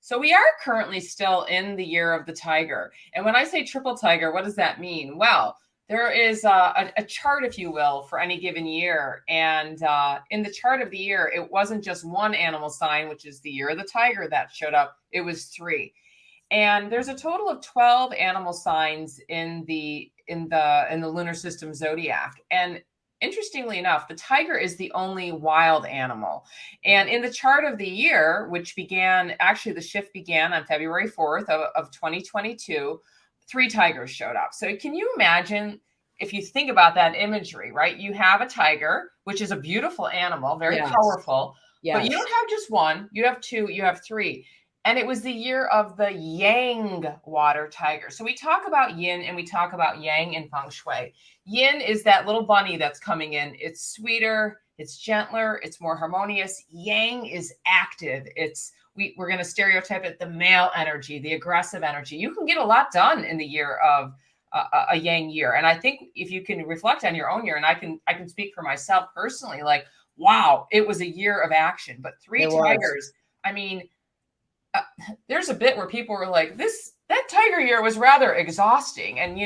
So we are currently still in the year of the tiger. And when I say triple tiger, what does that mean? Well, there is a chart, if you will, for any given year. And in the chart of the year, it wasn't just one animal sign, which is the year of the tiger, that showed up. It was three. And there's a total of 12 animal signs in the lunar system zodiac. And interestingly enough, the tiger is the only wild animal. And in the chart of the year, which began, actually the shift began on February 4th of 2022, three tigers showed up. So can you imagine, if you think about that imagery, right? You have a tiger, which is a beautiful animal, very powerful, but you don't have just one, you have two, you have three. And it was the year of the yang water tiger. So we talk about yin and we talk about yang in Feng Shui. Yin is that little bunny that's coming in. It's sweeter, it's gentler, it's more harmonious. Yang is active. We're going to stereotype it, the male energy, the aggressive energy. You can get a lot done in the year of a yang year. And I think if you can reflect on your own year, and I can speak for myself personally, like, wow, it was a year of action. But three tigers, I mean, there's a bit where people were like, that tiger year was rather exhausting. And,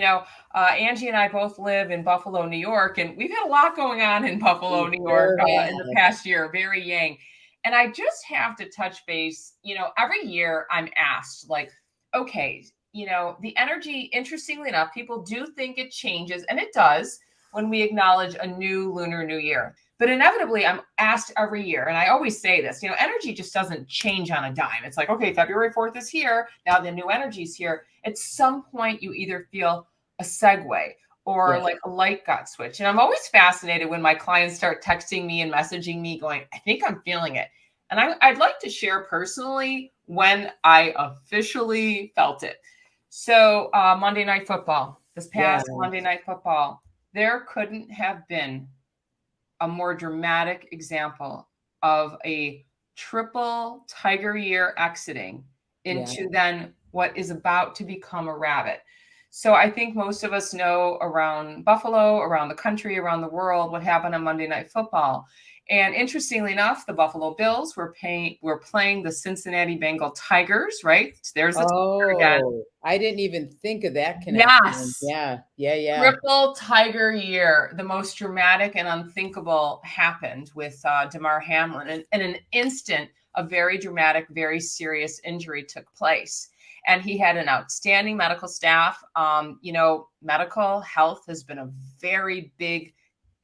Angie and I both live in Buffalo, New York, and we've had a lot going on in Buffalo, New York in the past year, very yang. And I just have to touch base, every year I'm asked, like, okay, the energy, interestingly enough, people do think it changes, and it does when we acknowledge a new lunar new year. But inevitably, I'm asked every year, and I always say this, energy just doesn't change on a dime. It's like, okay, February 4th is here. Now the new energy's here. At some point, you either feel a segue or like a light got switched. And I'm always fascinated when my clients start texting me and messaging me going, I think I'm feeling it. And I'd like to share personally when I officially felt it. So Monday Night Football, this past Monday Night Football, there couldn't have been a more dramatic example of a triple tiger year exiting into then what is about to become a rabbit. So I think most of us know around Buffalo, around the country, around the world, what happened on Monday Night Football. And interestingly enough, the Buffalo Bills were playing the Cincinnati Bengal Tigers, right? There's the tiger again. I didn't even think of that connection. Yes. Yeah. Triple tiger year. The most dramatic and unthinkable happened with Damar Hamlin. And in an instant, a very dramatic, very serious injury took place. And he had an outstanding medical staff. Medical health has been a very big,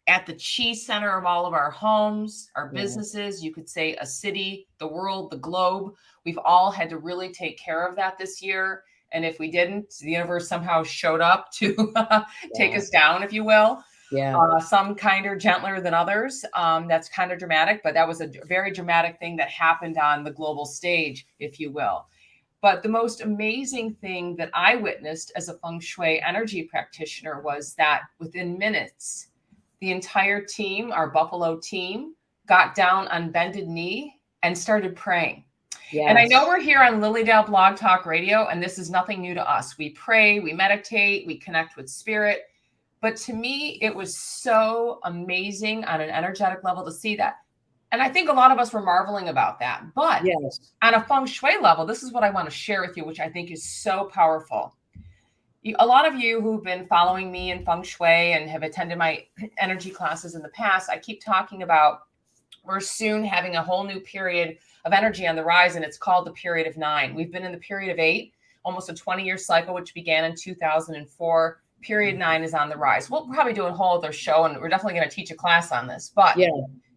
at the chi center of all of our homes, our businesses, you could say a city, the world, the globe. We've all had to really take care of that this year. And if we didn't, the universe somehow showed up to take us down, if you will. Some kinder, gentler than others. That's kind of dramatic, but that was a very dramatic thing that happened on the global stage, if you will. But the most amazing thing that I witnessed as a Feng Shui energy practitioner was that within minutes, the entire team, our Buffalo team, got down on bended knee and started praying. And I know we're here on Lilydale Blog Talk Radio, and this is nothing new to us. We pray, we meditate, we connect with spirit. But to me, it was so amazing on an energetic level to see that. And I think a lot of us were marveling about that. But on a Feng Shui level, this is what I want to share with you, which I think is so powerful. A lot of you who've been following me in Feng Shui and have attended my energy classes in the past, I keep talking about we're soon having a whole new period of energy on the rise, and it's called the period of 9. We've been in the period of 8, almost a 20-year cycle, which began in 2004. Period 9 is on the rise. We'll probably do a whole other show, and we're definitely going to teach a class on this. But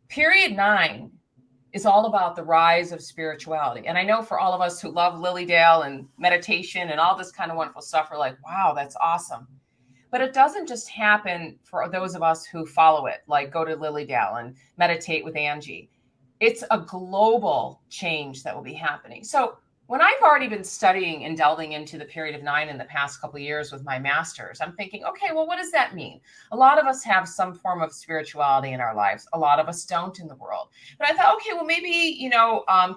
period 9 is all about the rise of spirituality. And I know for all of us who love Lilydale and meditation and all this kind of wonderful stuff, we're like, wow, that's awesome. But it doesn't just happen for those of us who follow it, like go to Lilydale and meditate with Angie. It's a global change that will be happening. So when I've already been studying and delving into the period of 9 in the past couple of years with my masters, I'm thinking, okay, well, what does that mean? A lot of us have some form of spirituality in our lives. A lot of us don't in the world. But I thought, okay, well, maybe,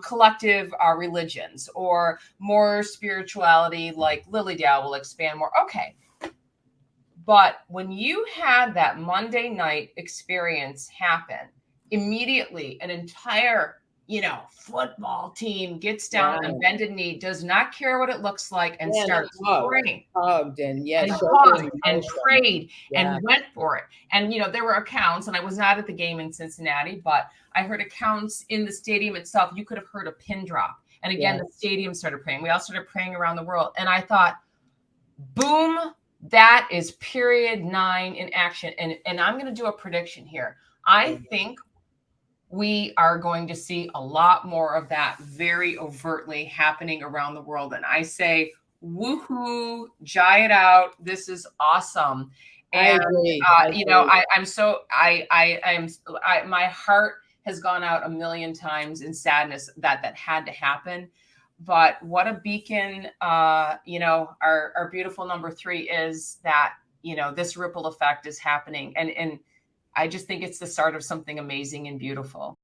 collective religions or more spirituality like Lilydale will expand more. Okay. But when you had that Monday night experience happen, immediately an entire football team gets down Yeah. on bended knee, does not care what it looks like, and And starts praying hugged and and yes, showed hugged his and emotion. prayed Yeah. and went for it. And, there were accounts, and I was not at the game in Cincinnati, but I heard accounts in the stadium itself. You could have heard a pin drop. And again, Yeah. the stadium started praying. We all started praying around the world. And I thought, boom, that is period 9 in action. And I'm going to do a prediction here. I think we are going to see a lot more of that very overtly happening around the world. And I say, woohoo, jai it out. This is awesome. I And, agree. I agree. my heart has gone out a million times in sadness that had to happen. But what a beacon, our beautiful number 3 is that, this ripple effect is happening. And I just think it's the start of something amazing and beautiful.